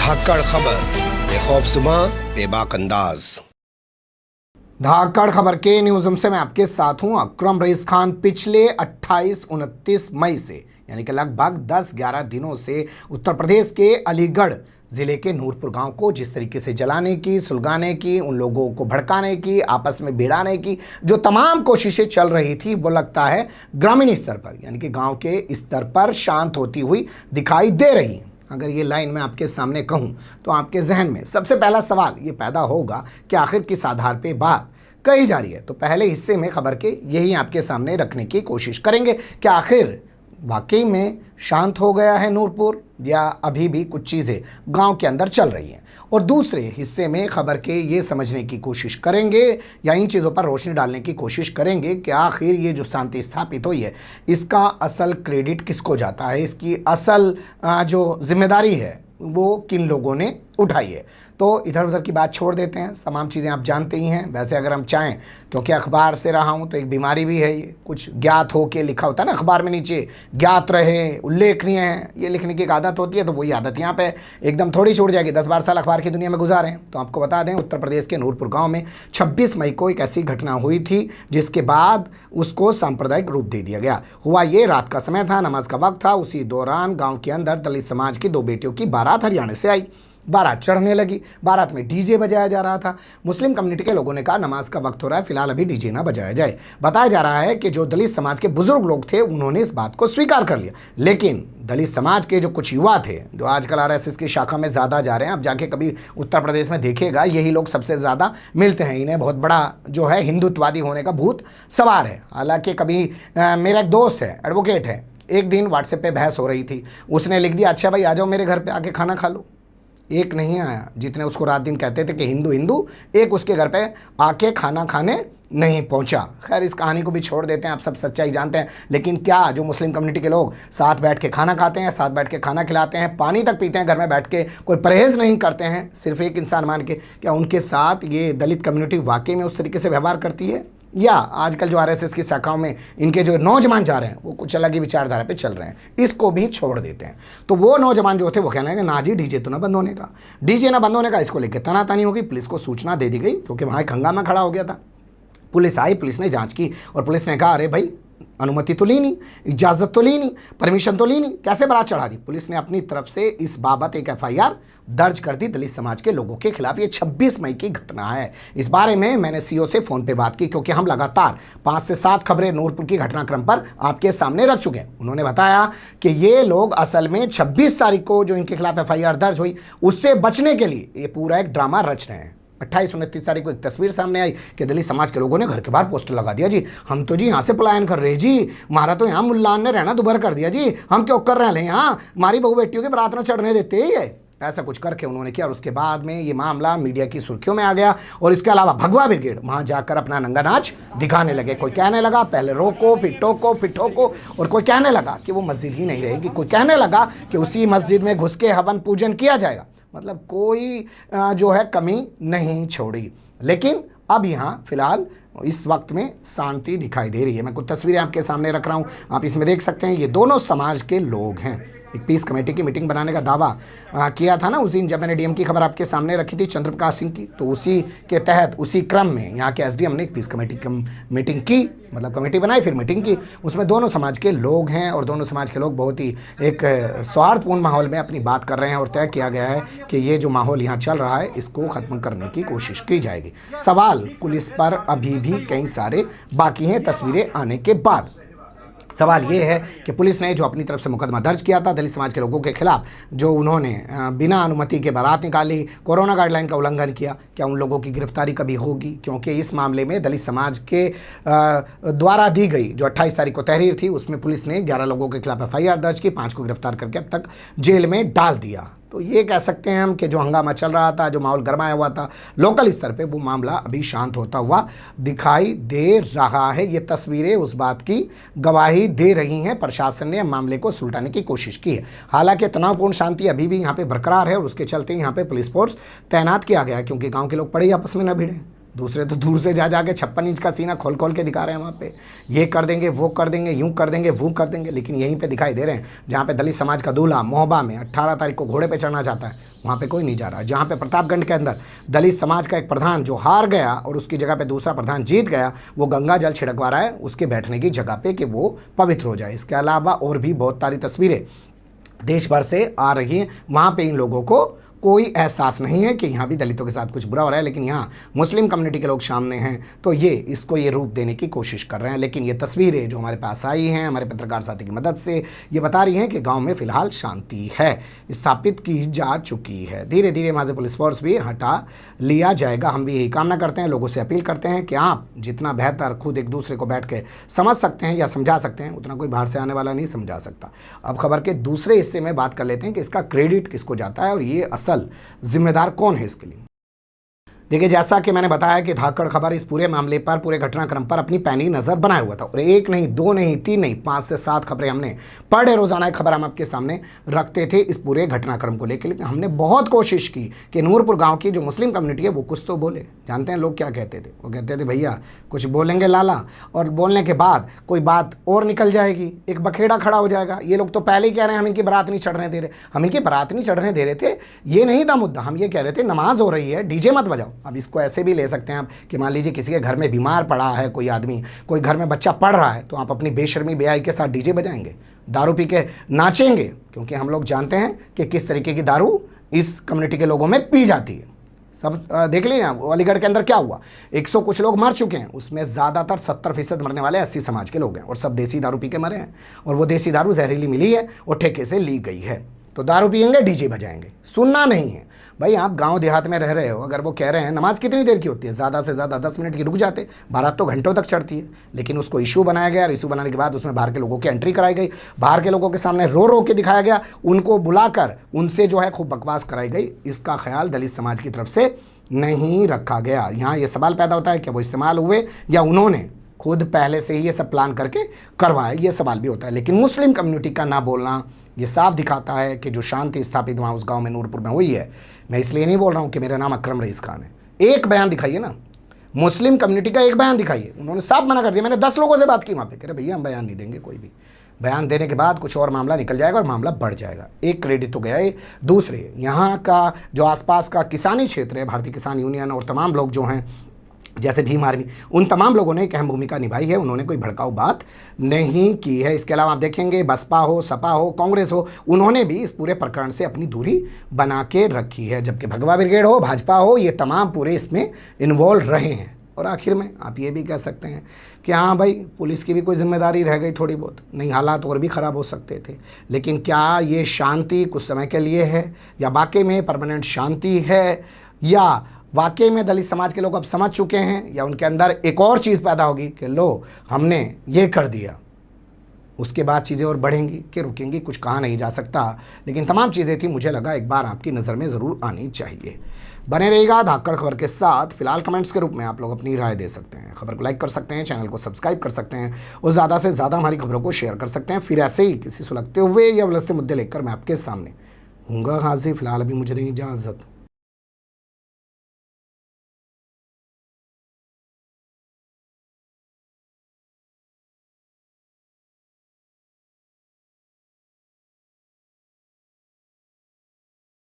धाकड़ खबर बेखौफ सुबह बेबाक अंदाज। धाकड़ खबर के न्यूज़ रूम से मैं आपके साथ हूं अकरम रईस खान। पिछले 28-29 मई से यानी कि लगभग 10-11 दिनों से उत्तर प्रदेश के अलीगढ़ ज़िले के नूरपुर गांव को जिस तरीके से जलाने की, सुलगाने की, उन लोगों को भड़काने की, आपस में भिड़ाने की जो तमाम कोशिशें चल रही थी, वो लगता है ग्रामीण स्तर पर यानी कि गांव के स्तर पर शांत होती हुई दिखाई दे रही है। अगर ये लाइन मैं आपके सामने कहूँ तो आपके जहन में सबसे पहला सवाल ये पैदा होगा कि आखिर किस आधार पे बात कही जा रही है। तो पहले हिस्से में खबर के यही आपके सामने रखने की कोशिश करेंगे कि आखिर वाकई में शांत हो गया है नूरपुर या अभी भी कुछ चीज़ें गांव के अंदर चल रही हैं। और दूसरे हिस्से में खबर के ये समझने की कोशिश करेंगे या इन चीज़ों पर रोशनी डालने की कोशिश करेंगे कि आखिर ये जो शांति स्थापित हुई है इसका असल क्रेडिट किसको जाता है, इसकी असल जो जिम्मेदारी है वो किन लोगों ने उठाई है। तो इधर उधर की बात छोड़ देते हैं, तमाम चीज़ें आप जानते ही हैं। वैसे अगर हम चाहें, क्योंकि अखबार से रहा हूं तो एक बीमारी भी है, ये कुछ ज्ञात हो के लिखा होता है ना अखबार में नीचे, ज्ञात रहे, उल्लेखनीय है, ये लिखने की एक आदत होती है। तो वही आदत यहाँ पे एकदम थोड़ी छूट जाएगी। 10-12 साल अखबार की दुनिया में गुजारे हैं। तो आपको बता दें, उत्तर प्रदेश के नूरपुर गाँव में 26 मई को एक ऐसी घटना हुई थी जिसके बाद उसको सांप्रदायिक रूप दे दिया गया। हुआ ये रात का समय था, नमाज का वक्त था। उसी दौरान गाँव के अंदर दलित समाज की 2 बेटियों की बारात हरियाणा से आई। बारात चढ़ने लगी। बारात में डीजे बजाया जा रहा था। मुस्लिम कम्युनिटी के लोगों ने कहा नमाज का वक्त हो रहा है, फिलहाल अभी डीजे ना बजाया जाए। बताया जा रहा है कि जो दलित समाज के बुजुर्ग लोग थे उन्होंने इस बात को स्वीकार कर लिया, लेकिन दलित समाज के जो कुछ युवा थे जो आजकल आरएसएस की शाखा में ज़्यादा जा रहे हैं, आप जाके कभी उत्तर प्रदेश में देखिएगा, यही लोग सबसे ज़्यादा मिलते हैं। इन्हें बहुत बड़ा जो है हिंदुत्ववादी होने का भूत सवार है। हालांकि कभी मेरा एक दोस्त है, एडवोकेट है, एक दिन व्हाट्सएप पे बहस हो रही थी, उसने लिख दिया अच्छा भाई आ जाओ मेरे घर पे आके खाना खा लो। एक नहीं आया, जितने उसको रात दिन कहते थे कि हिंदू हिंदू, एक उसके घर पे आके खाना खाने नहीं पहुंचा। खैर इस कहानी को भी छोड़ देते हैं, आप सब सच्चाई जानते हैं। लेकिन क्या जो मुस्लिम कम्युनिटी के लोग साथ बैठ के खाना खाते हैं, साथ बैठ के खाना खिलाते हैं, पानी तक पीते हैं घर में बैठ के, कोई परहेज़ नहीं करते हैं सिर्फ एक इंसान मान के, क्या उनके साथ ये दलित कम्युनिटी वाकई में उस तरीके से व्यवहार करती है? या आजकल जो आरएसएस की शाखाओं में इनके जो नौजवान जा रहे हैं वो कुछ अलग ही विचारधारा पे चल रहे हैं? इसको भी छोड़ देते हैं। तो वो नौजवान जो थे वो कहने लगे ना जी डीजे तो ना बंद होने का, डीजे ना बंद होने का। इसको लेकर तनातनी होगी, पुलिस को सूचना दे दी गई क्योंकि वहाँ एक हंगामा खड़ा हो गया था। पुलिस आई, पुलिस ने जांच की और पुलिस ने कहा अरे भाई अनुमति तो ली नहीं, इजाज़त तो ली नहीं, परमिशन तो ली नहीं, कैसे बारात चढ़ा दी? पुलिस ने अपनी तरफ से इस बाबत एक एफआईआर दर्ज कर दी दलित समाज के लोगों के खिलाफ। ये 26 मई की घटना है। इस बारे में मैंने सीओ से फ़ोन पे बात की क्योंकि हम लगातार 5 से 7 खबरें नूरपुर की घटनाक्रम पर आपके सामने रख चुके हैं। उन्होंने बताया कि ये लोग असल में 26 तारीख को जो इनके खिलाफ एफआईआर दर्ज हुई उससे बचने के लिए ये पूरा एक ड्रामा रच रहे हैं। 28-29 तारीख को एक तस्वीर सामने आई कि दलित समाज के लोगों ने घर के बाहर पोस्टर लगा दिया जी, हम तो जी यहाँ से पलायन कर रहे जी, हमारा तो यहाँ मुल्लान ने रहना दुभर कर दिया जी, हम क्यों कर रहे हैं यहाँ, हमारी बहू बेटियों के बारात न चढ़ने देते ही है। ऐसा कुछ करके उन्होंने किया और उसके बाद में ये मामला मीडिया की सुर्खियों में आ गया। और इसके अलावा भगवा ब्रिगेड वहाँ जाकर अपना नंगा नाच दिखाने लगे। कोई कहने लगा पहले रोको फिर टोको फिर ठोको, और कोई कहने लगा कि वो मस्जिद ही नहीं रहेगी, कोई कहने लगा कि उसी मस्जिद में घुस के हवन पूजन किया जाएगा। मतलब कोई जो है कमी नहीं छोड़ी। लेकिन अब यहाँ फिलहाल इस वक्त में शांति दिखाई दे रही है। मैं कुछ तस्वीरें आपके सामने रख रहा हूँ, आप इसमें देख सकते हैं। ये दोनों समाज के लोग हैं। एक पीस कमेटी की मीटिंग बनाने का दावा किया था ना उस दिन जब मैंने डीएम की खबर आपके सामने रखी थी चंद्र प्रकाश सिंह की, तो उसी के तहत उसी क्रम में यहाँ के एसडीएम ने एक पीस कमेटी की मीटिंग की, मतलब कमेटी बनाई फिर मीटिंग की। उसमें दोनों समाज के लोग हैं और दोनों समाज के लोग बहुत ही एक सौहार्दपूर्ण माहौल में अपनी बात कर रहे हैं और तय किया गया है कि ये जो माहौल यहाँ चल रहा है इसको ख़त्म करने की कोशिश की जाएगी। सवाल पुलिस पर अभी भी कई सारे बाकी हैं तस्वीरें आने के बाद। सवाल ये है कि पुलिस ने जो अपनी तरफ से मुकदमा दर्ज किया था दलित समाज के लोगों के खिलाफ, जो उन्होंने बिना अनुमति के बारात निकाली, कोरोना गाइडलाइन का उल्लंघन किया, क्या उन लोगों की गिरफ्तारी कभी होगी? क्योंकि इस मामले में दलित समाज के द्वारा दी गई जो 28 तारीख को तहरीर थी उसमें पुलिस ने 11 लोगों के खिलाफ एफआईआर दर्ज की, 5 को गिरफ्तार करके अब तक जेल में डाल दिया। तो ये कह सकते हैं हम कि जो हंगामा चल रहा था, जो माहौल गरमाया हुआ था लोकल स्तर पे, वो मामला अभी शांत होता हुआ दिखाई दे रहा है। ये तस्वीरें उस बात की गवाही दे रही हैं। प्रशासन ने मामले को सुलटाने की कोशिश की है। हालांकि तनावपूर्ण शांति अभी भी यहाँ पे बरकरार है और उसके चलते यहाँ पे पुलिस फोर्स तैनात किया गया है क्योंकि गाँव के लोग पड़े आपस में न भिड़ें। दूसरे तो दूर से जा जाके 56 इंच का सीना खोल खोल के दिखा रहे हैं वहाँ पे, ये कर देंगे, वो कर देंगे, यूं कर देंगे, वो कर देंगे। लेकिन यहीं पे दिखाई दे रहे हैं जहाँ पे दलित समाज का दूल्हा मोहबा में 18 तारीख को घोड़े पे चढ़ना चाहता है, वहाँ पे कोई नहीं जा रहा। जहाँ पे प्रतापगढ़ के अंदर दलित समाज का एक प्रधान जो हार गया और उसकी जगह पे दूसरा प्रधान जीत गया, वो गंगा जल छिड़कवा रहा है उसके बैठने की जगह पे कि वो पवित्र हो जाए। इसके अलावा और भी बहुत सारी तस्वीरें देश भर से आ रही हैं। वहाँ पे इन लोगों को कोई एहसास नहीं है कि यहाँ भी दलितों के साथ कुछ बुरा हो रहा है, लेकिन यहाँ मुस्लिम कम्युनिटी के लोग सामने हैं तो ये इसको ये रूप देने की कोशिश कर रहे हैं। लेकिन ये तस्वीरें जो हमारे पास आई हैं हमारे पत्रकार साथी की मदद से, ये बता रही हैं कि गांव में फिलहाल शांति है, स्थापित की जा चुकी है। धीरे धीरे वहाँ से पुलिस फोर्स भी हटा लिया जाएगा। हम भी यही कामना करते हैं, लोगों से अपील करते हैं कि आप जितना बेहतर खुद एक दूसरे को बैठ के समझ सकते हैं या समझा सकते हैं, उतना कोई बाहर से आने वाला नहीं समझा सकता। अब खबर के दूसरे हिस्से में बात कर लेते हैं कि इसका क्रेडिट किसको जाता है और ये असल जिम्मेदार कौन है इसके लिए। देखिए, जैसा कि मैंने बताया कि धाकड़ खबर इस पूरे मामले पर, पूरे घटनाक्रम पर अपनी पैनी नज़र बनाए हुआ था और एक नहीं, दो नहीं, तीन नहीं, 5 से 7 खबरें हमने पर डे रोजाना एक खबर हम आपके सामने रखते थे इस पूरे घटनाक्रम को लेकर। लेकिन हमने बहुत कोशिश की कि नूरपुर गांव की जो मुस्लिम कम्युनिटी है वो कुछ तो बोले। जानते हैं लोग क्या कहते थे? वो कहते थे भैया कुछ बोलेंगे लाला, और बोलने के बाद कोई बात और निकल जाएगी, एक बखेड़ा खड़ा हो जाएगा। ये लोग तो पहले ही कह रहे हैं हम इनकी बारात नहीं चढ़ने दे रहे, हम इनकी बारात नहीं चढ़ने दे रहे थे, ये नहीं था मुद्दा। हम ये कह रहे थे नमाज हो रही है, डीजे मत बजाओ। अब इसको ऐसे भी ले सकते हैं आप कि मान लीजिए किसी के घर में बीमार पड़ा है कोई आदमी, कोई घर में बच्चा पढ़ रहा है, तो आप अपनी बेशर्मी बेहाई के साथ डीजे बजाएंगे, दारू पी के नाचेंगे, क्योंकि हम लोग जानते हैं कि किस तरीके की दारू इस कम्युनिटी के लोगों में पी जाती है। सब देख लीजिए अलीगढ़ के अंदर क्या हुआ, 100 कुछ लोग मर चुके हैं, उसमें ज़्यादातर 70% मरने वाले 80 समाज के लोग हैं और सब देसी दारू पी के मरे हैं। और वो देसी दारू जहरीली मिली है और ठेके से ली गई है। तो दारू पियेंगे, डीजे बजाएंगे, सुनना नहीं है भाई। आप गांव देहात में रह रहे हो, अगर वो कह रहे हैं नमाज कितनी देर की होती है, ज़्यादा से ज़्यादा 10 मिनट की, रुक जाते, बारात तो घंटों तक चढ़ती है। लेकिन उसको इशू बनाया गया और इशू बनाने के बाद उसमें बाहर के लोगों की एंट्री कराई गई, बाहर के लोगों के सामने रो रो के दिखाया गया, उनको बुलाकर उनसे जो है खूब बकवास कराई गई। इसका ख्याल दलित समाज की तरफ से नहीं रखा गया। यहाँ ये सवाल पैदा होता है कि वो इस्तेमाल हुए या उन्होंने खुद पहले से ही ये सब प्लान करके करवाया, ये सवाल भी होता है। लेकिन मुस्लिम कम्युनिटी का ना बोलना ये साफ दिखाता है कि जो शांति स्थापित वहाँ उस गांव में नूरपुर में हुई है, मैं इसलिए नहीं बोल रहा हूँ कि मेरा नाम अकरम रईस खान है। एक बयान दिखाइए ना, मुस्लिम कम्युनिटी का एक बयान दिखाइए। उन्होंने साफ मना कर दिया। मैंने 10 लोगों से बात की वहाँ पे, कह रहे भैया हम बयान नहीं देंगे कोई भी। बयान देने के बाद कुछ और मामला निकल जाएगा और मामला बढ़ जाएगा। एक क्रेडिट तो गया है। दूसरे, यहाँ का जो आसपास का किसानी क्षेत्र है, भारतीय किसान यूनियन और तमाम लोग जो हैं जैसे भीम आर्मी, उन तमाम लोगों ने एक अहम भूमिका निभाई है। उन्होंने कोई भड़काऊ बात नहीं की है। इसके अलावा आप देखेंगे बसपा हो, सपा हो, कांग्रेस हो, उन्होंने भी इस पूरे प्रकरण से अपनी दूरी बना के रखी है। जबकि भगवा ब्रिगेड हो, भाजपा हो, ये तमाम पूरे इसमें इन्वॉल्व रहे हैं। और आखिर में आप ये भी कह सकते हैं कि हाँ भाई, पुलिस की भी कोई जिम्मेदारी रह गई थोड़ी बहुत, नहीं हालात और भी ख़राब हो सकते थे। लेकिन क्या ये शांति कुछ समय के लिए है या वाकई में परमानेंट शांति है, या वाकई में दलित समाज के लोग अब समझ चुके हैं, या उनके अंदर एक और चीज़ पैदा होगी कि लो हमने ये कर दिया, उसके बाद चीज़ें और बढ़ेंगी कि रुकेंगी, कुछ कहा नहीं जा सकता। लेकिन तमाम चीज़ें थी, मुझे लगा एक बार आपकी नज़र में ज़रूर आनी चाहिए। बने रहिएगा धाकड़ खबर के साथ। फिलहाल कमेंट्स के रूप में आप लोग अपनी राय दे सकते हैं, खबर को लाइक कर सकते हैं, चैनल को सब्सक्राइब कर सकते हैं और ज़्यादा से ज़्यादा हमारी खबरों को शेयर कर सकते हैं। फिर ऐसे ही किसी सुलगते हुए या उलझते मुद्दे लेकर मैं आपके सामने हूँगा हाजिर। फिलहाल अभी मुझे नहीं इजाज़त।